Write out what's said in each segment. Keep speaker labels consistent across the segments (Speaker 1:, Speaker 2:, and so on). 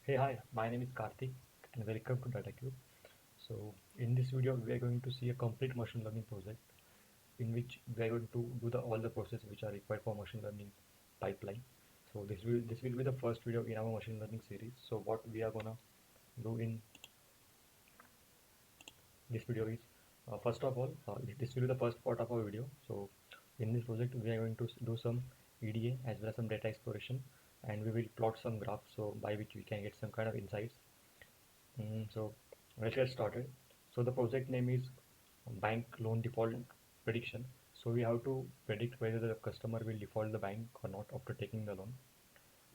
Speaker 1: Hey, hi, my name is Karthik and welcome to DataCube. So, in this video, we are going to see a complete machine learning project in which we are going to do all the processes which are required for machine learning pipeline. So, this will be the first video in our machine learning series. So, what we are gonna do in this video is first of all, this will be the first part of our video. So, in this project, we are going to do some EDA as well as some data exploration, and we will plot some graphs so by which we can get some kind of insights. So let's get started. So the project name is bank loan default prediction. So we have to predict whether the customer will default the bank or not after taking the loan.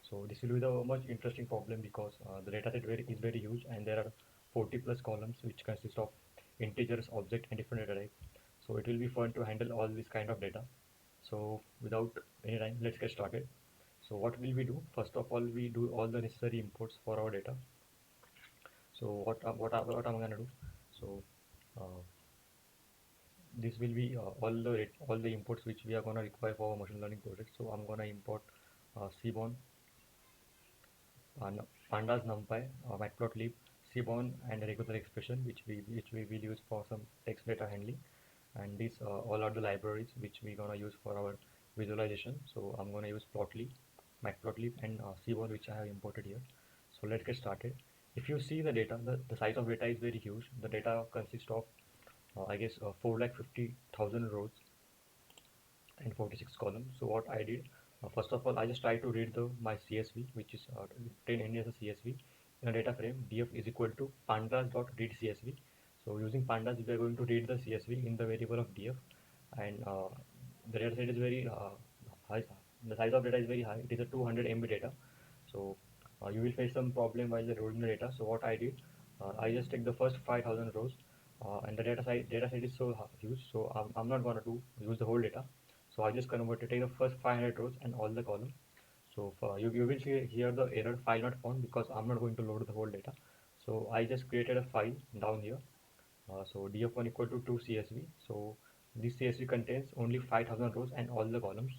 Speaker 1: So this will be the much interesting problem because the data set is very huge and there are 40 plus columns which consist of integers, object and different data types. So it will be fun to handle all this kind of data. So without any time, let's get started. So what will we do? First of all, we do all the necessary imports for our data. So what I'm gonna do? So uh, this will be all the imports which we are gonna require for our machine learning project. So I'm gonna import Seaborn, Pandas, NumPy, Matplotlib, Seaborn, and regular expression which we will use for some text data handling. And these all are the libraries which we gonna use for our visualization. So I'm gonna use Plotly, Matplotlib, and Seaborn which I have imported here. So let's get started. If you see the data, the size of data is very huge. The data consists of I guess 450,000 rows and 46 columns. So what I did, first of all, I just tried to read my CSV, which is 10 N as a CSV in a data frame. Df is equal to pandas.read CSV. So using pandas, we are going to read the CSV in the variable of df, and the data set is very high. The size of data is very high. It is a 200 MB data. So you will face some problem while loading the data. So what I did, I just take the first 5,000 rows, and the data set is so huge. So I'm not gonna use the whole data. So I just converted take the first 500 rows and all the columns. So you will see here the error file not found because I'm not going to load the whole data. So I just created a file down here. So df1 equal to 2 CSV. So this CSV contains only 5,000 rows and all the columns.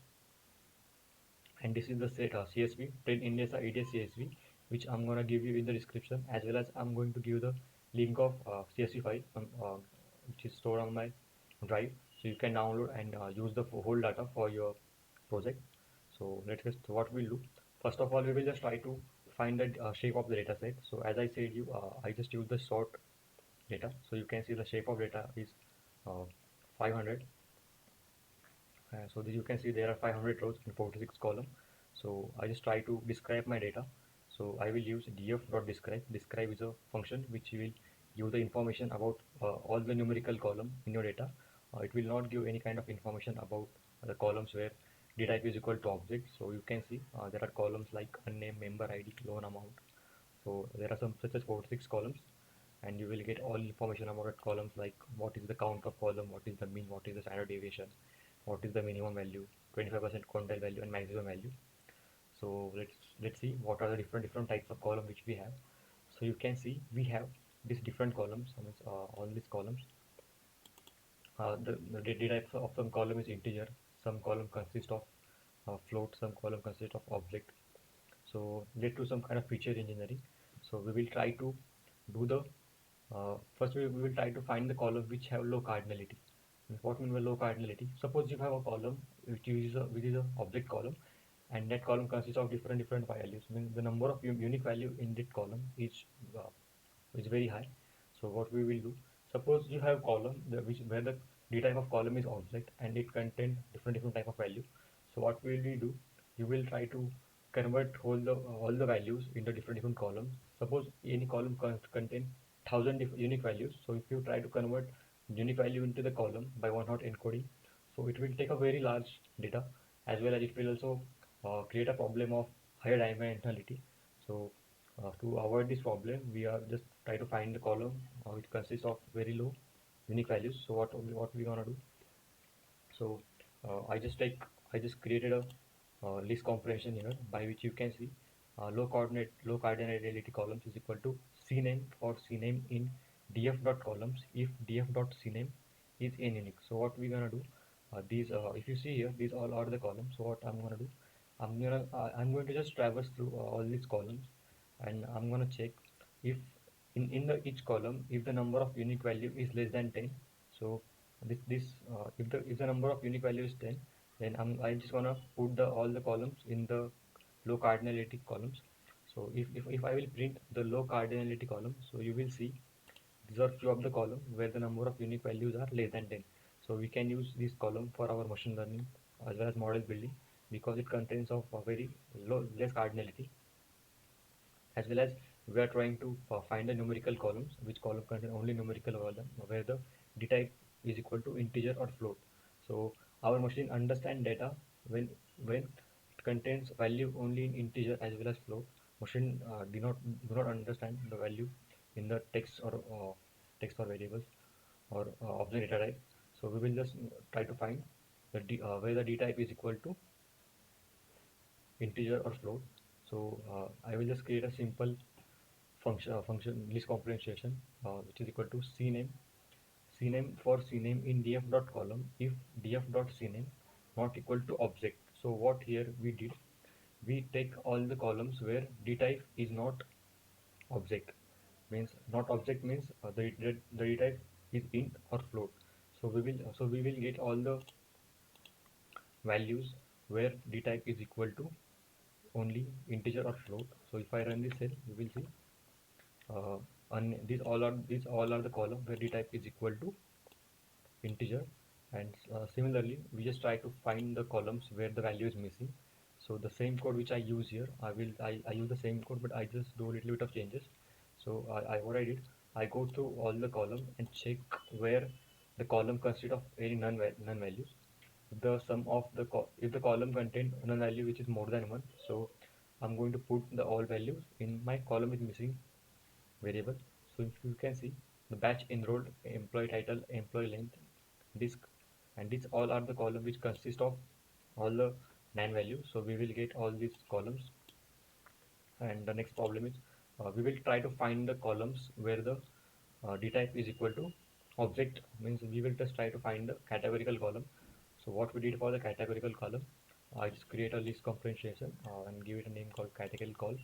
Speaker 1: And this is the set CSV 10 index EDS CSV, which I'm gonna give you in the description, as well as I'm going to give the link of CSV file which is stored on my drive, so you can download and use the whole data for your project. So let's get what we'll do. First of all, we will just try to find the shape of the data set. So as I said you, I just use the sort data. So you can see the shape of data is uh, 500. So you can see there are 500 rows and 46 column. So I just try to describe my data. So I will use df.describe. Describe is a function which will give the information about all the numerical column in your data. It will not give any kind of information about the columns where d type is equal to object. So you can see there are columns like unnamed, member ID, loan amount. So there are some such as 46 columns, and you will get all information about that columns like what is the count of column, what is the mean, what is the standard deviation, what is the minimum value, 25% quantile value, and maximum value. So let's see what are the different types of column which we have. So you can see we have these different columns. I mean, all these columns. The data types of some column is integer, some column consist of float, some column consist of object. So let's do some kind of feature engineering. So we will try to do the first we will try to find the column which have low cardinality. What mean by low cardinality? Suppose you have a column which is a object column, and that column consists of different values. Means the number of unique value in that column uh, is very high. So what we will do? Suppose you have column where the d type of column is object and it contains different type of value. So what will we do? You will try to convert all the values into different columns. Suppose any column contain 1,000 unique values. So if you try to convert unique value into the column by one hot encoding, so it will take a very large data, as well as it will also create a problem of higher dimensionality. So to avoid this problem, we are just try to find the column which consists of very low unique values. So what we gonna do? So I just created a list comprehension here by which you can see low cardinality columns is equal to cname or cname in df dot columns if df dot cname is n unique. So what we gonna do? These if you see here, these all are the columns. So what I'm gonna do? I'm going to just traverse through all these columns, and I'm gonna check if in the each column if the number of unique value is less than 10. So if the number of unique value is 10, then I just gonna put the all the columns in the low cardinality columns. So if I will print the low cardinality column, so you will see these are few of the column where the number of unique values are less than 10. So we can use this column for our machine learning as well as model building because it contains of a very less cardinality, as well as we are trying to find the numerical columns which column contain only numerical column where the d type is equal to integer or float. So our machine understand data when it contains value only in integer as well as float. Machine do not understand the value in the text or variables or of the data type. So we will just try to find where the d type is equal to integer or float. So I will just create a simple function list comprehension which is equal to cname for cname in df.column if df.cname not equal to object. So what here we did, we take all the columns where d type is not object, means not object means the d type is int or float. So we will get all the values where d type is equal to only integer or float. So if I run this cell, we will see and these all are the column where d type is equal to integer, and similarly we just try to find the columns where the value is missing. So the same code which I use here, I use the same code, but I just do a little bit of changes. So what I did, I go through all the column and check where the column consists of any none values. If the sum of if the column contain none value which is more than one, so I'm going to put the all values in my column is missing variable. So if you can see the batch enrolled, employee title, employee length, disk, and these all are the column which consist of all the nine values. So we will get all these columns, and the next problem is we will try to find the columns where the d type is equal to object, means we will just try to find the categorical column. So what we did for the categorical column, I just create a list comprehension and give it a name called categorical columns,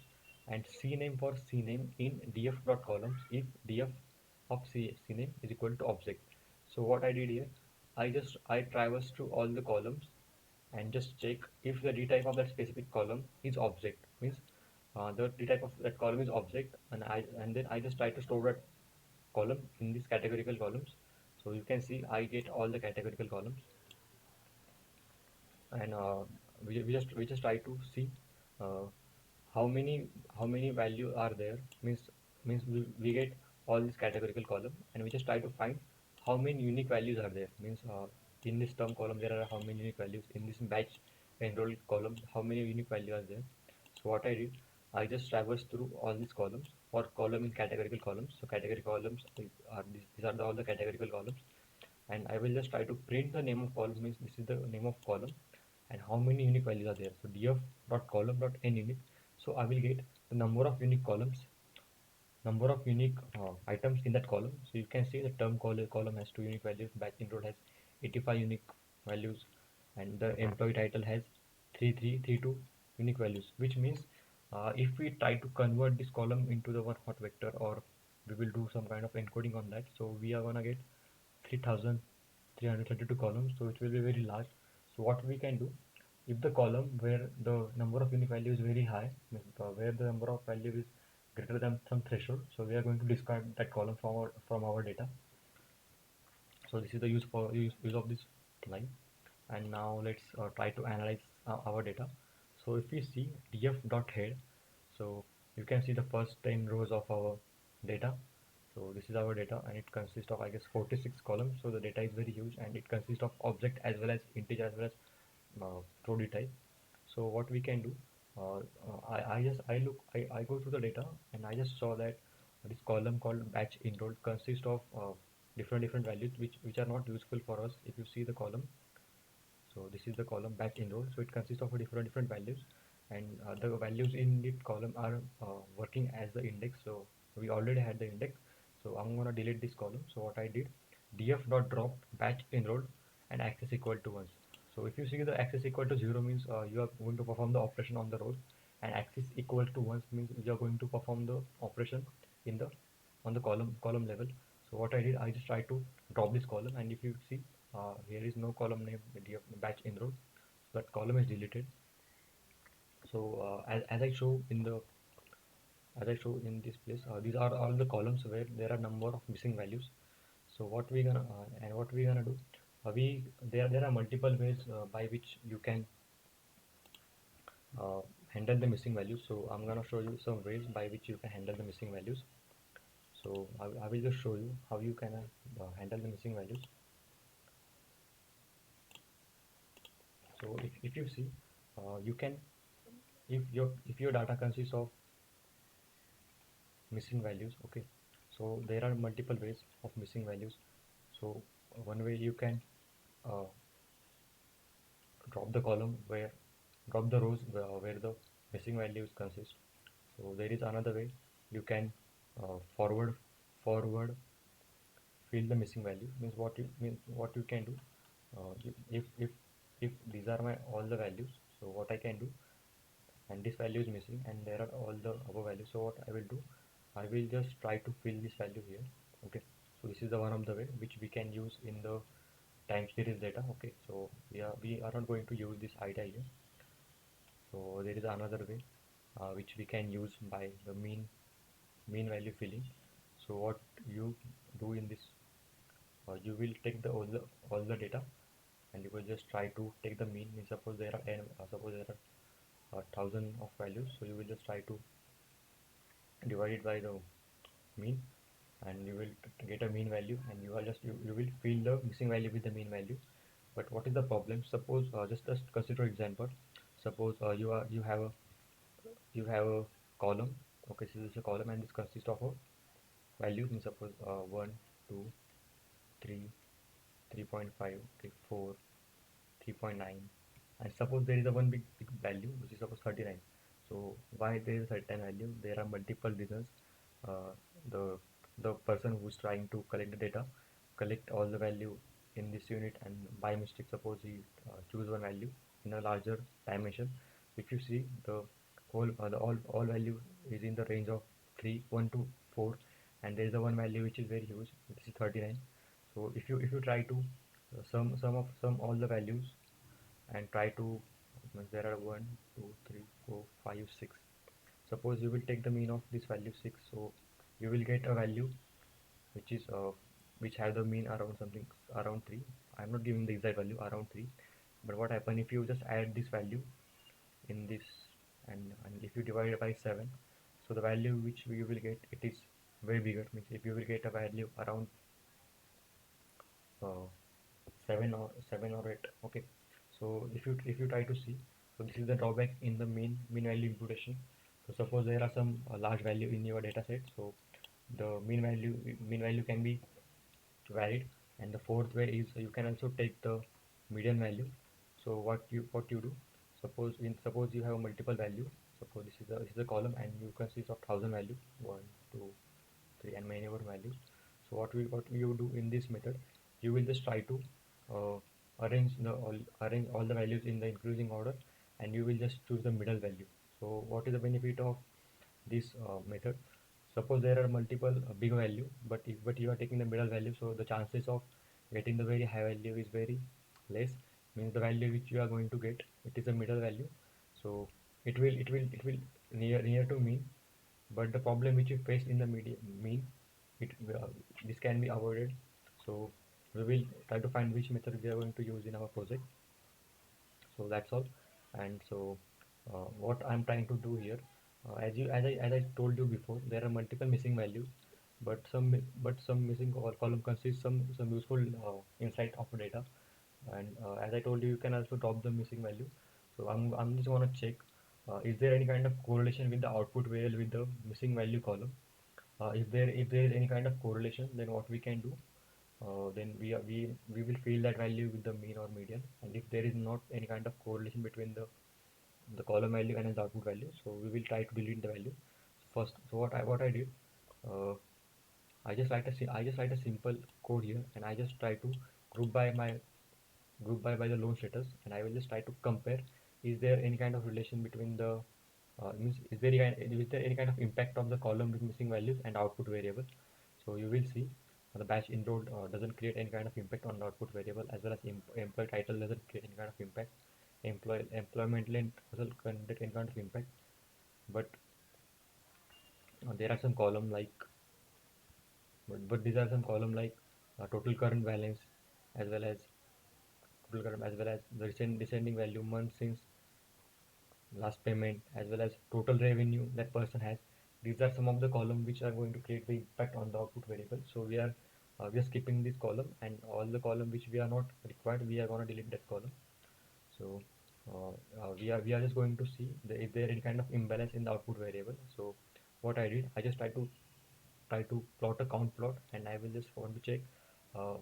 Speaker 1: and cname for cname in df.columns if df of cname is equal to object. So what I did here, I traverse through all the columns and just check if the d type of that specific column is object, means the d type of that column is object, and then I just try to store that column in these categorical columns. So you can see I get all the categorical columns, and we just try to see uh, how many value are there, means we get all this categorical column, and we just try to find how many unique values are there, means in this term column there are how many unique values, in this batch enrolled column how many unique values are there. So what I did, I just traverse through all these columns for column in categorical columns. So category columns are these are all the categorical columns, and I will just try to print the name of column, means this is the name of column and how many unique values are there. So df dot column dot n unique. So I will get the number of unique columns, number of unique items in that column. So you can see the column has two unique values, batch enrolled has 85 unique values, and the employee title has 3332 unique values, which means if we try to convert this column into the one hot vector, or we will do some kind of encoding on that, so we are gonna get 3332 columns, so it will be very large. So what we can do, if the column where the number of unique value is very high, where the number of value is greater than some threshold, so we are going to discard that column from our data. So this is the use of this line. And now let's try to analyze our data. So if we see df.head, so you can see the first 10 rows of our data. So this is our data, and it consists of I guess 46 columns. So the data is very huge, and it consists of object as well as integer as well as float type. So what we can do, I just I go through the data, and I just saw that this column called batch enrolled consists of different values which are not useful for us. If you see the column, so this is the column batch enrolled, so it consists of different values, and the values in the column are working as the index. So we already had the index, so I'm gonna delete this column. So what I did, df dot drop batch enrolled and access equal to 1. So if you see the access equal to 0 means you are going to perform the operation on the rows, and axis equal to 1 means we are going to perform the operation in the on the column level. So what I did, I just tried to drop this column, and if you see, here is no column name batch enroll, so that column is deleted. So as I show in the as I show in this place, these are all the columns where there are number of missing values. So what we gonna do, we there are multiple ways by which you can uh, handle the missing values. So I'm gonna show you some ways by which you can handle the missing values. So I will just show you how you can handle the missing values. So if you see, you can, if your data consists of missing values, okay, so there are multiple ways of missing values. So one way you can uh, drop the column where drop the rows where the missing values consist. So there is another way you can forward fill the missing value, means what you can do, if these are my all the values, so what I can do, and this value is missing and there are all the above values, so what I will do, I will just try to fill this value here. Okay, so this is the one of the way which we can use in the time series data. Okay, so we are not going to use this idea here. So there is another way which we can use by the mean value filling. So what you do in this, you will take all the data, and you will just try to take the mean. Means suppose there are suppose there are 1,000 of values, so you will just try to divide it by the mean, and you will get a mean value, and you will fill the missing value with the mean value. But what is the problem? Suppose just consider example. Suppose you have a column. Okay, so this is a column, and this consists of a values. And suppose 1, 2, 3, 3.5, okay, 4, 3.9, and suppose there is a one big value which is suppose 39. So why there is a certain value? There are multiple reasons. uh, the the person who's trying to collect the data collect all the value in this unit, and by mistake suppose he choose one value in a larger dimension. If you see, the all value is in the range of 3 1 to 4, and there is a one value which is very huge, this is 39. So if you try to sum all the values and try to, there are 1 2 3 4 5 6, suppose you will take the mean of this value 6, so you will get a value which is which have the mean around something around 3. I'm not giving the exact value, around 3. But what happen if you just add this value in this, and if you divide it by 7, so the value which you will get, it is way bigger. Means if you will get a value around uh, 7 or 8. Okay, so if you try to see, so this is the drawback in the mean value imputation. So suppose there are some large value in your data set, so the mean value can be varied. And the fourth way is you can also take the median value. So what you do, suppose you have multiple value. Suppose this is a column, and you consist of 1,000 value, 1 2 3, and many more values. So what you do in this method, you will just try to uh, arrange all the values in the increasing order, and you will just choose the middle value. So what is the benefit of this method? Suppose there are multiple big value, but you are taking the middle value, so the chances of getting the very high value is very less. Means the value which you are going to get, it is a middle value, so it will near to mean. But the problem which you face in the mean, it this can be avoided. So we will try to find which method we are going to use in our project. So that's all. And so what I'm trying to do here, as I told you before, there are multiple missing values, but some missing column consists some useful insight of data. And as I told you, you can also drop the missing value. So I'm just gonna check, is there any kind of correlation with the output variable with the missing value column. If there is any kind of correlation, then what we can do, then we will fill that value with the mean or median. And if there is not any kind of correlation between the column value and the output value, so we will try to delete the value first. So what I did, uh, I just write a simple code here, and I just try to group by my group by the loan status, and I will just try to compare, is there any kind of relation between the Means is there any kind of impact of the column with missing values and output variable. So you will see the batch enrolled doesn't create any kind of impact on the output variable, as well as employee title doesn't create any kind of impact. Employment length doesn't create any kind of impact. But there are some column like but these are some column like total current balance, as well as the recent descending value month since last payment, as well as total revenue that person has. These are some of the column which are going to create the impact on the output variable. So we are skipping this column, and all the column which we are not required, we are going to delete that column. So we are just going to see if there any kind of imbalance in the output variable. So what I did, I just try to plot a count plot, and I will just want to check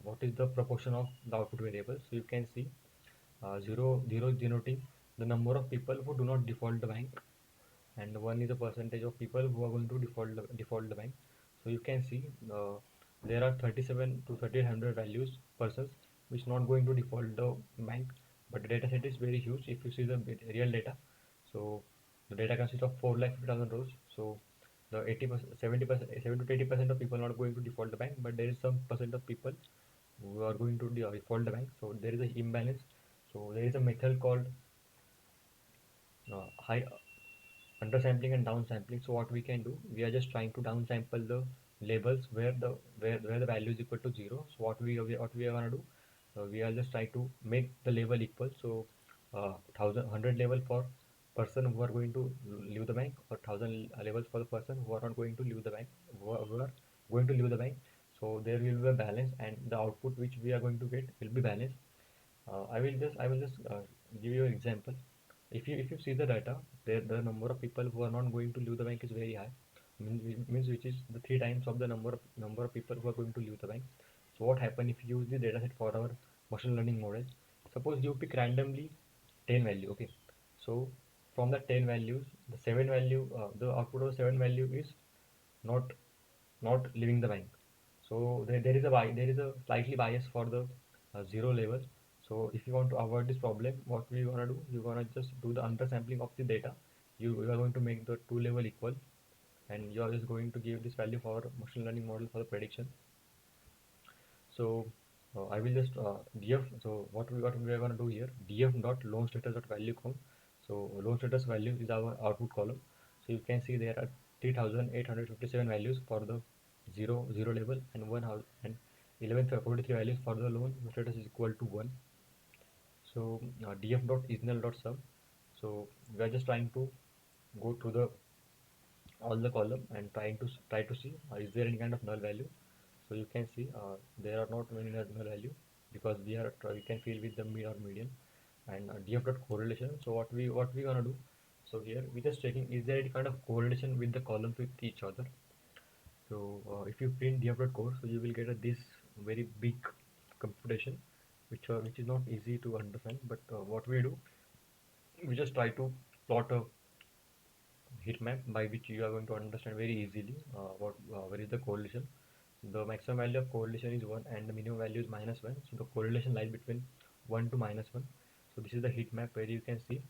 Speaker 1: what is the proportion of the output variable. So you can see 0 denoting the number of people who do not default the bank, and 1 is the percentage of people who are going to default the bank. So you can see there are 37 to 3800 values persons which not going to default the bank, but the data set is very huge if you see the real data. So the data consists of 4,50,000 rows. So the 80%, 70%, 70 to 80% of people are not going to default the bank, but there is some percent of people who are going to default the bank. So there is a imbalance. So there is a method called high undersampling and downsampling. So what we can do, we are just trying to downsample the labels where the value is equal to 0. So what we are gonna do, we are just trying to make the label equal. So 1,100 level for person who are going to leave the bank, or 1,000 levels for the person who are not going to leave the bank, who are going to leave the bank. So there will be a balance, and the output which we are going to get will be balanced. I will just give you an example. If you see the data, the number of people who are not going to leave the bank is very high. Means which is the three times of the number of people who are going to leave the bank. So what happen if you use the data set for our machine learning model? Suppose you pick randomly 10 value. Okay, so from the 10 values, the output of 7 value is not not leaving the bank. So there is a slightly bias for the zero level. So if you want to avoid this problem, what we gonna do, you're gonna just do the undersampling of the data. You are going to make the two level equal, and you are just going to give this value for machine learning model for the prediction. So I will just df. So what we are going to do here, df dot loan status dot value count. So loan status value is our output column. So you can see there are 3,857 values for the zero level, and 1 and 1143 values for the loan status is equal to 1. So df dot is null dot sum. So we are just trying to go to the all the column and try to see is there any kind of null value. So you can see there are not many null value, because we can fill with the mean or median. And df dot correlation. So what we gonna do, so here we just checking is there any kind of correlation with the columns with each other. So if you print df dot core, so you will get this very big computation, which is not easy to understand. But what we do, we just try to plot a heat map by which you are going to understand very easily where is the correlation. The maximum value of correlation is 1, and the minimum value is -1. So the correlation lies between 1 to -1. So this is the heat map where you can see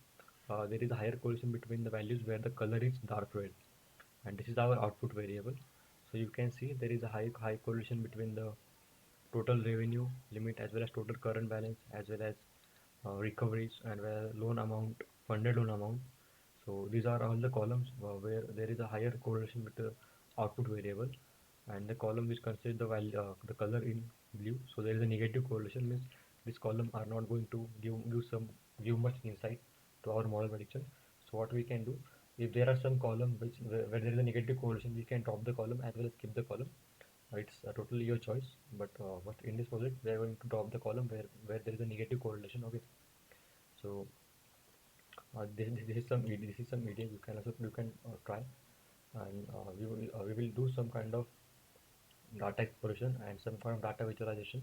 Speaker 1: there is a higher correlation between the values where the color is dark red, and this is our output variable. So you can see there is a high correlation between the total revenue limit, as well as total current balance, as well as recoveries, and loan amount, funded loan amount. So these are all the columns where there is a higher correlation with the output variable, and the column which consists the value, the color in blue. So there is a negative correlation, means this column are not going to give much insight to our model prediction. So what we can do, if there are some column where there is a negative correlation, we can drop the column as well as keep the column. It's totally your choice, but in this project we are going to drop the column where there is a negative correlation. Okay, so this is some media you can try, and we will do some kind of data exploration and some kind of data visualization.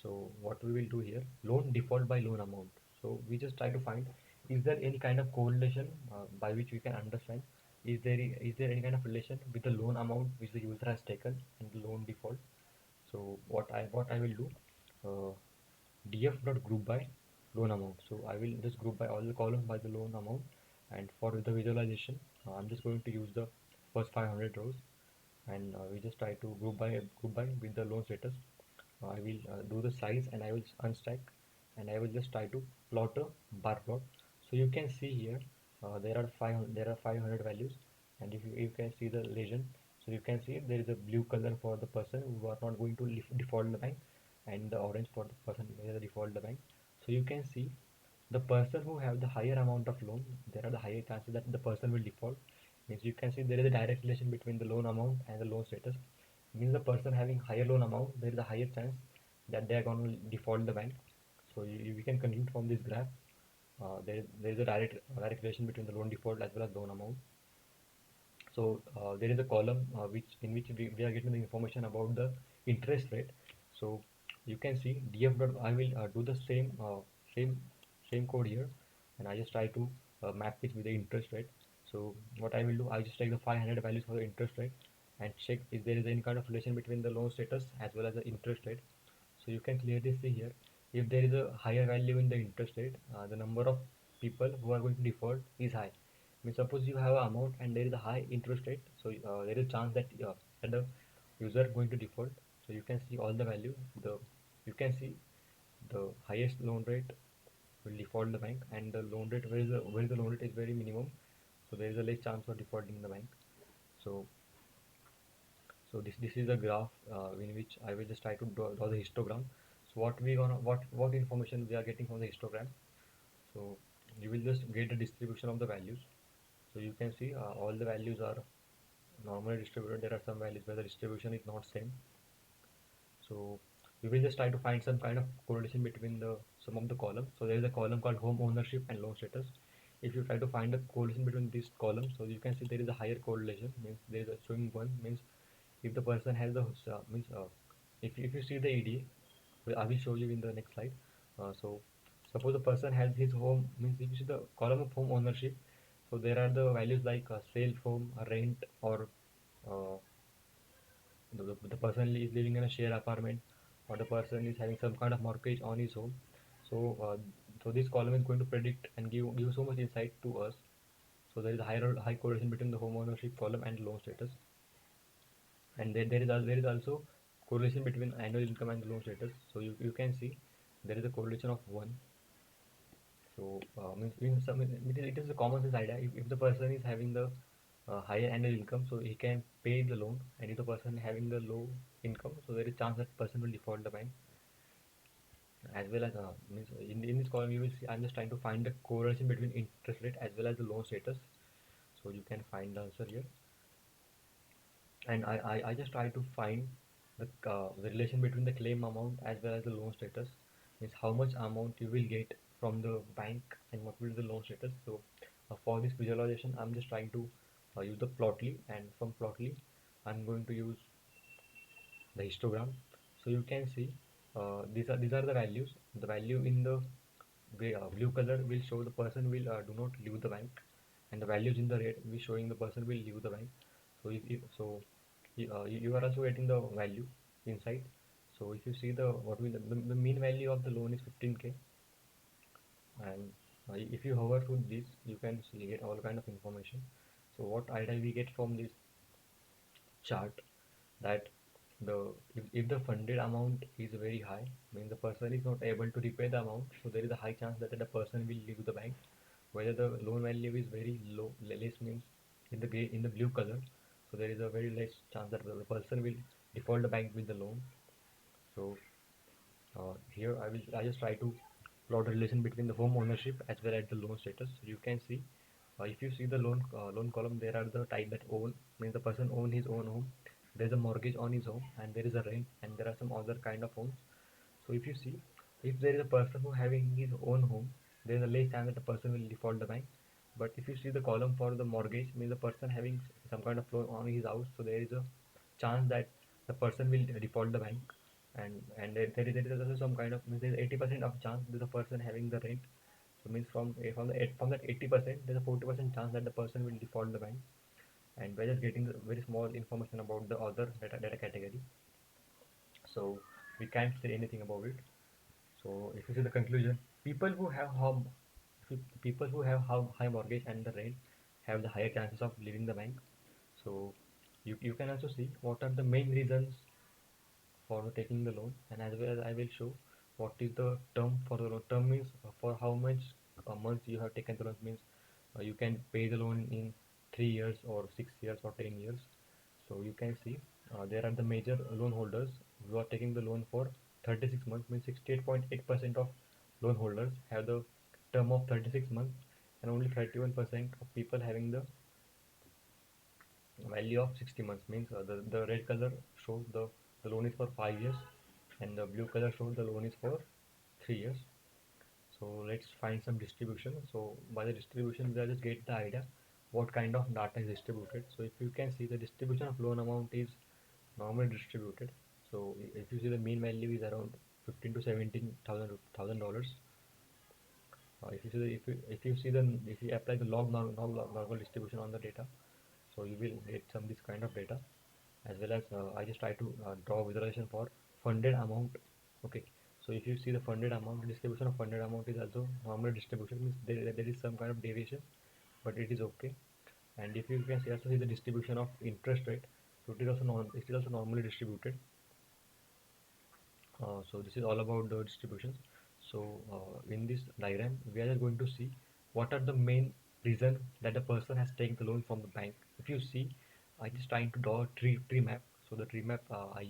Speaker 1: So what we will do here, loan default by loan amount. So we just try to find, is there any kind of correlation by which we can understand, is there any kind of relation with the loan amount which the user has taken and the loan default. So what I will do, uh, df dot group by loan amount. So I will just group by all the columns by the loan amount, and for the visualization, I'm just going to use the first 500 rows, and we just try to group by with the loan status. I will do the size, and I will unstack, and I will just try to plot a bar plot. So you can see here there are 500 values, and if you can see the legend, so you can see there is a blue color for the person who are not going to default the bank, and the orange for the person who is default the bank. So you can see the person who have the higher amount of loan, there are the higher chances that the person will default. Means you can see there is a direct relation between the loan amount and the loan status. Means the person having higher loan amount, there is a higher chance that they are going to default the bank. So we can conclude from this graph, there is a direct relation between the loan default as well as loan amount. So there is a column in which we are getting the information about the interest rate. So you can see df dot I will do the same same code here, and I just try to map it with the interest rate. So what I will do, I just take the 500 values for the interest rate and check if there is any kind of relation between the loan status as well as the interest rate. So you can clearly see here, if there is a higher value in the interest rate, the number of people who are going to default is high. I mean, suppose you have an amount and there is a high interest rate, so there is a chance that the user going to default. So you can see all the value. You can see the highest loan rate will default the bank, and the loan rate where the loan rate is very minimum, so there is a less chance of defaulting the bank. So this is a graph in which I will just try to draw the histogram. So what information we are getting from the histogram. So you will just get the distribution of the values. So you can see all the values are normally distributed. There are some values where the distribution is not same. So we will just try to find some kind of correlation between the some of the columns. So there is a column called home ownership and loan status. If you try to find a correlation between these columns, so you can see there is a higher correlation. Means there is a showing one, means if the person has the means if you see the EDA, I will show you in the next slide. So suppose the person has his home, means if you see the column of home ownership, so there are the values like self home, rent, or uh, the person is living in a share apartment, or the person is having some kind of mortgage on his home. So so this column is going to predict and give so much insight to us. So there is a high correlation between the home ownership column and loan status, and there is also correlation between annual income and the loan status. So you can see there is a correlation of 1. So it is a common sense idea. If the person is having the higher annual income, so he can pay the loan, and if the person having the low income, so there is chance that person will default the bank. As well as means in this column you will see, I'm just trying to find the correlation between interest rate as well as the loan status. So you can find the answer here, and I just try to find the relation between the claim amount as well as the loan status. Means how much amount you will get from the bank and what will be the loan status. So for this visualization, I'm just trying to use the plotly, and from plotly I'm going to use the histogram. So you can see these are the values. The value in the blue color will show the person will do not leave the bank, and the values in the red will showing the person will leave the bank. So you are also getting the value inside. So if you see the mean value of the loan is 15K, and if you hover through this, you can see get all kind of information. So what idea we get from this chart, that if the funded amount is very high, means the person is not able to repay the amount, so there is a high chance that the person will leave the bank. Whether the loan value is very low, less, means in the blue color, so there is a very less chance that the person will default the bank with the loan. So here I just try to plot a relation between the home ownership as well as the loan status. So you can see, if you see the loan column, there are the type that own, means the person own his own home. There is a mortgage on his home, and there is a rent, and there are some other kind of homes. So if you see, if there is a person who having his own home, there is a less chance that the person will default the bank. But if you see the column for the mortgage, means the person having some kind of loan on his house, so there is a chance that the person will default the bank. And there is also some kind of, means there is 80% of chance that the person having the rent. So means from that 80%, there's a 40% chance that the person will default the bank. And we're just getting the very small information about the other data category. So we can't say anything about it. So if you see the conclusion, people who have high mortgage and the rent, have the higher chances of leaving the bank. So you can also see what are the main reasons for taking the loan, and as well as I will show what is the term for the loan. Term means for how much months you have taken the loan, means you can pay the loan in 3 years or 6 years or 10 years. So you can see there are the major loan holders who are taking the loan for 36 months, means 68.8% of loan holders have the term of 36 months, and only 31% of people having the value of 60 months, means the red color shows the loan is for 5 years, and the blue color shows the loan is for 3 years. So let's find some distribution. So by the distribution we will just get the idea what kind of data is distributed. So if you can see, the distribution of loan amount is normally distributed. So if you see, the mean value is around 15 to 17,000 dollars. If you see if you apply the normal distribution on the data, so you will get some this kind of data. As well as I just try to draw visualization for funded amount. Okay, so if you see the funded amount, the distribution of funded amount is also normal distribution, means there is some kind of deviation, but it is okay. And if you can see, also see the distribution of interest rate, so it is also normally distributed. So this is all about the distributions. So in this diagram we are going to see what are the main reason that the person has taken the loan from the bank. If you see, I just trying to draw a tree map. So the tree map I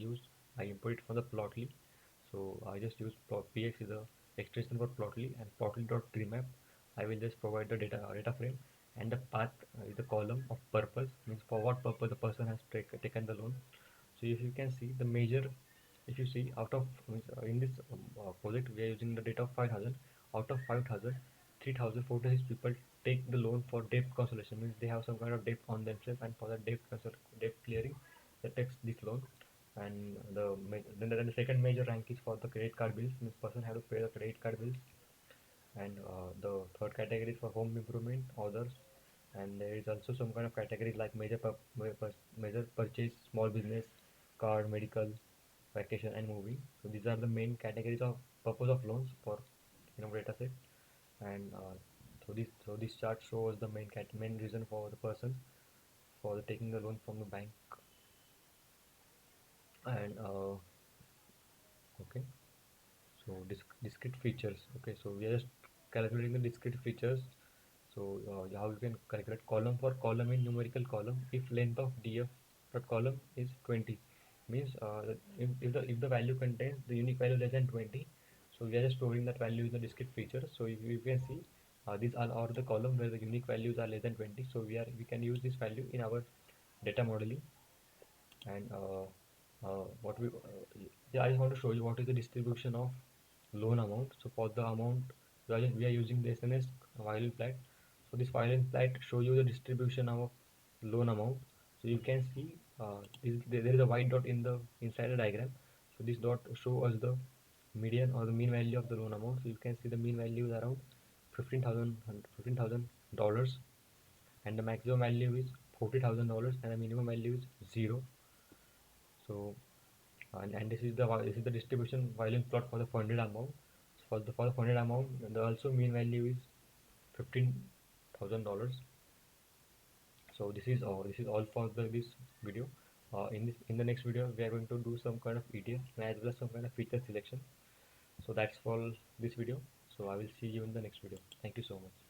Speaker 1: import it from the Plotly. So I just use px is the extension for Plotly, and plotly.treemap. I will just provide the data frame, and the path is the column of purpose, means for what purpose the person has taken the loan. So if you can see the major, if you see out of in this project we are using the data of 5,000. Out of 5,000, 3,046 people take the loan for debt cancellation, means they have some kind of debt on themselves, and for that debt clearing they takes this loan. And then the second major rank is for the credit card bills, means person have to pay the credit card bills. And the third category is for home improvement, others. And there is also some kind of categories like major purchase, small business, car, medical, vacation, and moving. So these are the main categories of purpose of loans for data set. And so this chart shows the main reason for the person for taking the loan from the bank. And okay, so discrete features. Okay, so we are just calculating the discrete features. So how you can calculate column for column in numerical column, if length of df per column is 20, means if the value contains the unique value less than 20, so we are just storing that value in the discrete feature. So if you can see, these are the column where the unique values are less than 20, so we can use this value in our data modeling. And what we yeah, I just want to show you what is the distribution of loan amount. So for the amount, we are using the SNS violin plot. So this violin plot show you the distribution of loan amount. So you can see there is a white dot in the inside the diagram. So this dot show us the median or the mean value of the loan amount. So you can see the mean value is around $15,000, and the maximum value is $40,000, and the minimum value is 0. So and this is the distribution violin plot for the funded amount. So for the funded amount, the also mean value is $15,000. So this is all for this video. In the next video we are going to do some kind of ETL as well as some kind of feature selection. So that's for this video. So I will see you in the next video. Thank you so much.